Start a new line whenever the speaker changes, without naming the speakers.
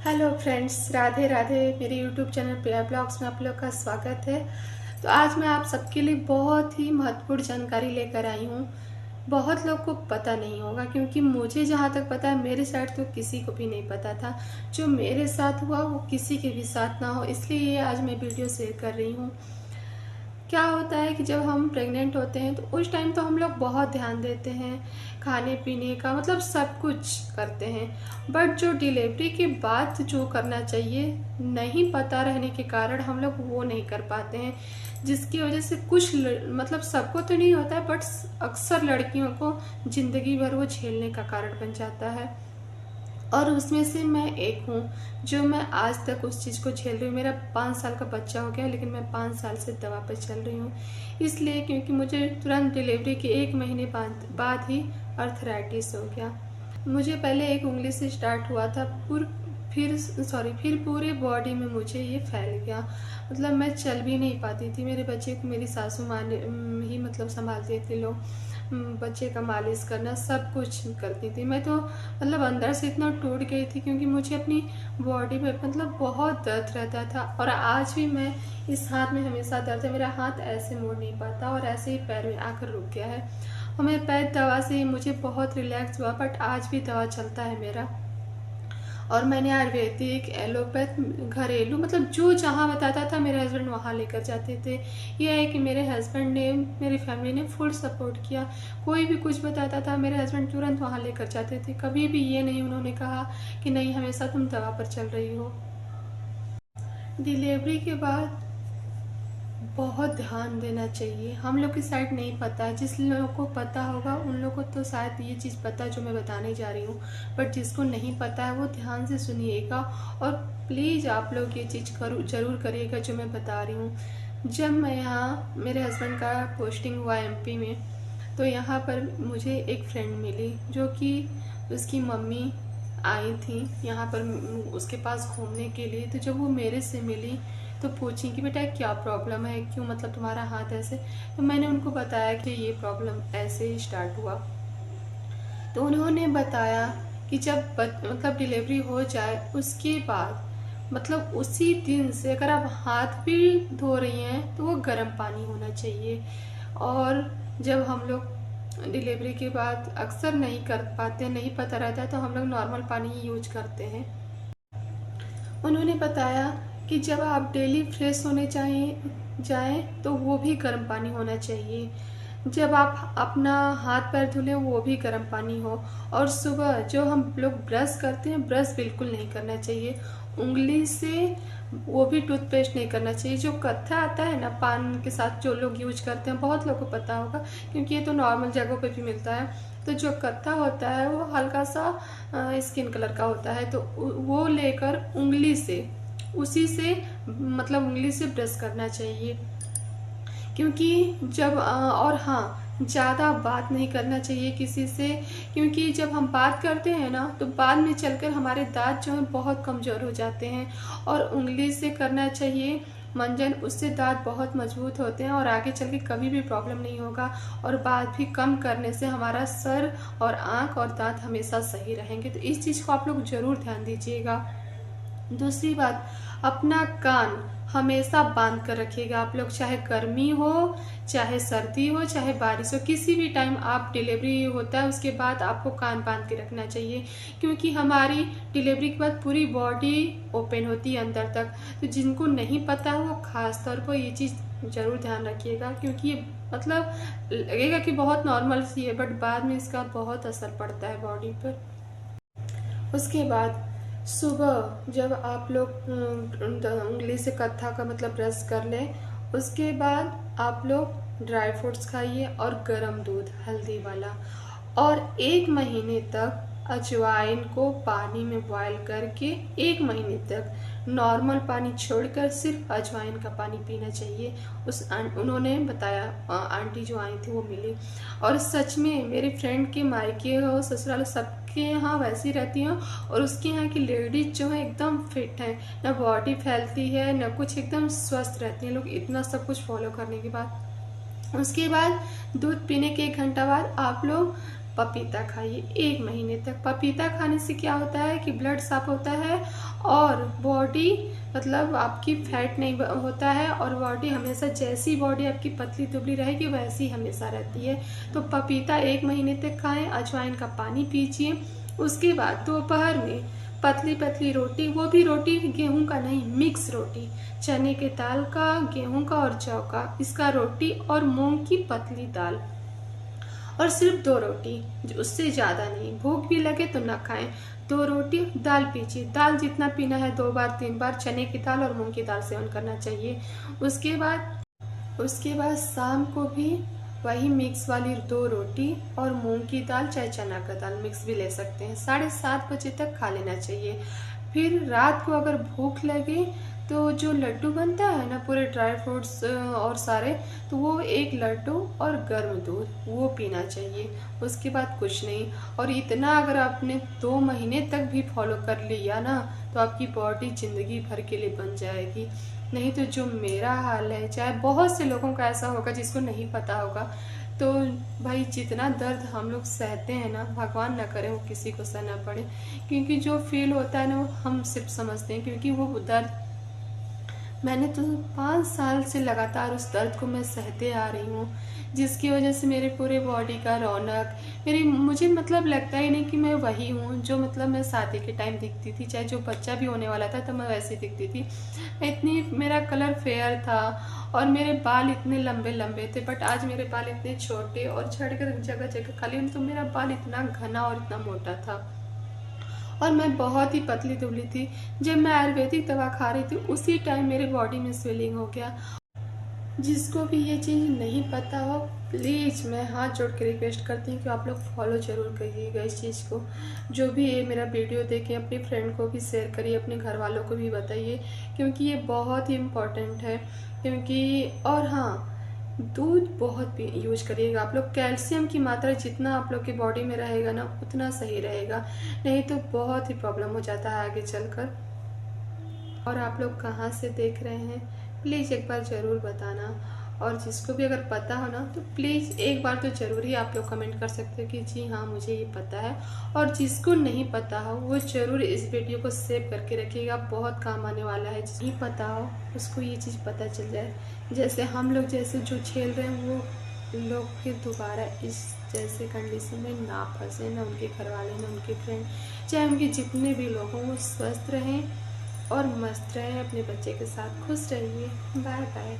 Hello friends, Radhe Radhe. मेरे YouTube channel प्रिया blogs में आप लोग का स्वागत है। तो आज मैं आप सबके लिए बहुत ही महत्वपूर्ण जानकारी लेकर आई हूँ। बहुत लोग को पता नहीं होगा, क्योंकि मुझे जहाँ तक पता है मेरे साइड तो किसी को भी नहीं पता था। जो मेरे साथ हुआ वो किसी के भी साथ ना हो, इसलिए ये आज मैं वीडियो शेयर कर रही हूँ। क्या होता है कि जब हम प्रेग्नेंट होते हैं तो उस टाइम तो हम लोग बहुत ध्यान देते हैं, खाने पीने का मतलब सब कुछ करते हैं। बट जो डिलीवरी के बाद जो करना चाहिए, नहीं पता रहने के कारण हम लोग वो नहीं कर पाते हैं, जिसकी वजह से मतलब सबको तो नहीं होता है, बट अक्सर लड़कियों को ज़िंदगी भर वो झेलने का कारण बन जाता है। और उसमें से मैं एक हूँ, जो मैं आज तक उस चीज़ को झेल रही हूँ। मेरा 5 साल का बच्चा हो गया, लेकिन मैं 5 साल से दवा पर चल रही हूँ। इसलिए क्योंकि मुझे तुरंत डिलीवरी के 1 महीने बाद ही अर्थराइटिस हो गया। मुझे पहले एक उंगली से स्टार्ट हुआ था, फिर पूरे बॉडी में मुझे ये फैल गया। मतलब मैं चल भी नहीं पाती थी। मेरे बच्चे को मेरी सासू माँ ने ही मतलब संभालते थे लोग। बच्चे का मालिश करना सब कुछ करती थी मैं तो। मतलब अंदर से इतना टूट गई थी, क्योंकि मुझे अपनी बॉडी में मतलब बहुत दर्द रहता था। और आज भी मैं इस हाथ में हमेशा दर्द है। मेरा हाथ ऐसे मोड़ नहीं पाता और ऐसे ही पैर में आकर रुक गया है। होम्योपैथ दवा से मुझे बहुत रिलैक्स हुआ, बट आज भी दवा चलता है मेरा। और मैंने आयुर्वेदिक, एलोपैथ, घरेलू मतलब जो जहाँ बताता था मेरे हस्बैंड वहाँ लेकर जाते थे। यह है कि मेरे हस्बैंड ने, मेरी फैमिली ने फुल सपोर्ट किया। कोई भी कुछ बताता था मेरे हस्बैंड तुरंत वहाँ लेकर जाते थे। कभी भी ये नहीं उन्होंने कहा कि नहीं हमेशा तुम दवा पर चल रही हो। डिलीवरी के बाद बहुत ध्यान देना चाहिए। हम लोग की साइड नहीं पता है, जिस लोगों को पता होगा उन लोगों को तो शायद ये चीज़ पता जो मैं बताने जा रही हूँ, बट जिसको नहीं पता है वो ध्यान से सुनिएगा। और प्लीज़ आप लोग ये चीज़ ज़रूर करिएगा जो मैं बता रही हूँ। जब मैं यहाँ, मेरे हस्बैंड का पोस्टिंग हुआ एमपी में, तो यहाँ पर मुझे एक फ्रेंड मिली, जो कि उसकी मम्मी आई थी यहाँ पर उसके पास घूमने के लिए। तो जब वो मेरे से मिली तो पूछी कि बेटा क्या प्रॉब्लम है, क्यों मतलब तुम्हारा हाथ ऐसे। तो मैंने उनको बताया कि ये प्रॉब्लम ऐसे ही स्टार्ट हुआ। तो उन्होंने बताया कि जब मतलब डिलीवरी हो जाए उसके बाद मतलब उसी दिन से अगर आप हाथ भी धो रही हैं तो वो गर्म पानी होना चाहिए। और जब हम लोग डिलीवरी के बाद अक्सर नहीं कर पाते, नहीं पता रहता है, तो हम लोग नॉर्मल पानी ही यूज करते हैं। उन्होंने बताया कि जब आप डेली फ्रेश होने जाएं तो वो भी गर्म पानी होना चाहिए। जब आप अपना हाथ पैर धुलें वो भी गर्म पानी हो। और सुबह जो हम लोग ब्रश करते हैं, ब्रश बिल्कुल नहीं करना चाहिए उंगली से, वो भी टूथपेस्ट नहीं करना चाहिए। जो कत्था आता है ना पान के साथ जो लोग यूज करते हैं, बहुत लोगों को पता होगा क्योंकि ये तो नॉर्मल जगहों पे भी मिलता है। तो जो कत्था होता है वो हल्का सा स्किन कलर का होता है, तो वो लेकर उंगली से, उसी से मतलब उंगली से ब्रश करना चाहिए। क्योंकि जब और हाँ, ज़्यादा बात नहीं करना चाहिए किसी से, क्योंकि जब हम बात करते हैं ना तो बाद में चलकर हमारे दांत जो हैं बहुत कमज़ोर हो जाते हैं। और उंगली से करना चाहिए मंजन, उससे दांत बहुत मजबूत होते हैं और आगे चल के कभी भी प्रॉब्लम नहीं होगा। और बात भी कम करने से हमारा सर और आँख और दांत हमेशा सही रहेंगे। तो इस चीज़ को आप लोग ज़रूर ध्यान दीजिएगा। दूसरी बात, अपना कान हमेशा बांध कर रखिएगा आप लोग, चाहे गर्मी हो, चाहे सर्दी हो, चाहे बारिश हो, किसी भी टाइम आप डिलीवरी होता है उसके बाद आपको कान बांध के रखना चाहिए। क्योंकि हमारी डिलीवरी के बाद पूरी बॉडी ओपन होती है अंदर तक। तो जिनको नहीं पता है वो खास तौर पर ये चीज़ ज़रूर ध्यान रखिएगा, क्योंकि ये मतलब लगेगा कि बहुत नॉर्मल सी है, बट बाद में इसका बहुत असर पड़ता है बॉडी पर। उसके बाद सुबह जब आप लोग उंगली से कत्था का मतलब ब्रश कर लें, उसके बाद आप लोग ड्राई फ्रूट्स खाइए और गरम दूध हल्दी वाला। और 1 महीने तक अजवाइन को पानी में बॉयल करके 1 महीने तक नॉर्मल पानी छोड़कर सिर्फ अजवाइन का पानी पीना चाहिए। उन्होंने बताया, आंटी जो आई थी वो मिली। और सच में मेरे फ्रेंड के मायके हो ससुराल सबके यहाँ वैसी रहती हैं। और उसके यहाँ की लेडीज जो है एकदम फिट है, ना बॉडी फैलती है ना कुछ, एकदम स्वस्थ रहती हैं लोग इतना सब कुछ फॉलो करने के बाद। उसके बाद दूध पीने के 1 घंटा बाद आप लोग पपीता खाइए 1 महीने तक। पपीता खाने से क्या होता है कि ब्लड साफ होता है और बॉडी मतलब आपकी फैट नहीं होता है, और बॉडी हमेशा जैसी बॉडी आपकी पतली दुबली रहेगी वैसी हमेशा रहती है। तो पपीता 1 महीने तक खाएं। अजवाइन का पानी पीजिए। उसके बाद दोपहर में पतली पतली रोटी, वो भी रोटी गेहूं का नहीं, मिक्स रोटी, चने के दाल का, गेहूं का और जौ का, इसका रोटी, और मूंग की पतली दाल, और सिर्फ 2 रोटी, उससे ज़्यादा नहीं। भूख भी लगे तो ना खाएं। 2 रोटी, दाल पीजिए। दाल जितना पीना है 2 बार 3 बार चने की दाल और मूंग की दाल सेवन करना चाहिए। उसके बाद शाम को भी वही मिक्स वाली 2 रोटी और मूंग की दाल चाहे चना का दाल मिक्स भी ले सकते हैं। 7:30 बजे तक खा लेना चाहिए। फिर रात को अगर भूख लगे तो जो लड्डू बनता है ना पूरे ड्राई फ्रूट्स और सारे, तो वो 1 लड्डू और गर्म दूध वो पीना चाहिए। उसके बाद कुछ नहीं। और इतना अगर आपने 2 महीने तक भी फॉलो कर लिया ना तो आपकी बॉडी जिंदगी भर के लिए बन जाएगी। नहीं तो जो मेरा हाल है, चाहे बहुत से लोगों का ऐसा होगा जिसको नहीं पता होगा, तो भाई जितना दर्द हम लोग सहते हैं ना, भगवान ना करे वो किसी को सहना पड़े। क्योंकि जो फील होता है ना वो हम सिर्फ समझते हैं, क्योंकि वो दर्द मैंने तो 5 साल से लगातार उस दर्द को मैं सहते आ रही हूँ, जिसकी वजह से मेरे पूरे बॉडी का रौनक, मुझे मतलब लगता ही नहीं कि मैं वही हूँ जो मतलब मैं शादी के टाइम दिखती थी। चाहे जो बच्चा भी होने वाला था तो मैं वैसी दिखती थी। इतनी मेरा कलर फेयर था और मेरे बाल इतने लंबे लंबे थे, बट आज मेरे बाल इतने छोटे और झड़कर जगह जगह खाली, तो मेरा बाल इतना घना और इतना मोटा था। और मैं बहुत ही पतली दुबली थी। जब मैं आयुर्वेदिक दवा खा रही थी उसी टाइम मेरे बॉडी में स्वेलिंग हो गया। जिसको भी ये चीज़ नहीं पता हो, प्लीज़ मैं हाथ जोड़ के रिक्वेस्ट करती हूँ कि आप लोग फॉलो ज़रूर करिएगा इस चीज़ को। जो भी ये मेरा वीडियो देखें अपनी फ्रेंड को भी शेयर करिए, अपने घर वालों को भी बताइए, क्योंकि ये बहुत ही इम्पोर्टेंट है। क्योंकि और हाँ, दूध बहुत यूज करिएगा आप लोग। कैल्शियम की मात्रा जितना आप लोग की बॉडी में रहेगा ना उतना सही रहेगा, नहीं तो बहुत ही प्रॉब्लम हो जाता है आगे चलकर। और आप लोग कहाँ से देख रहे हैं प्लीज़ एक बार ज़रूर बताना। और जिसको भी अगर पता हो ना तो प्लीज़ एक बार तो ज़रूर ही आप लोग कमेंट कर सकते हो कि जी हाँ मुझे ये पता है। और जिसको नहीं पता हो वो ज़रूर इस वीडियो को सेव करके रखिएगा, बहुत काम आने वाला है। जिसको नहीं पता हो उसको ये चीज़ पता चल जाए, जैसे हम लोग जैसे जो झेल रहे हैं वो लोग फिर दोबारा इस जैसे कंडीशन में ना फंसे, ना उनके घर वाले, ना उनके फ्रेंड, चाहे उनके जितने भी लोग हों, वो स्वस्थ रहें और मस्त रहें, अपने बच्चे के साथ खुश रहिए। Bye bye.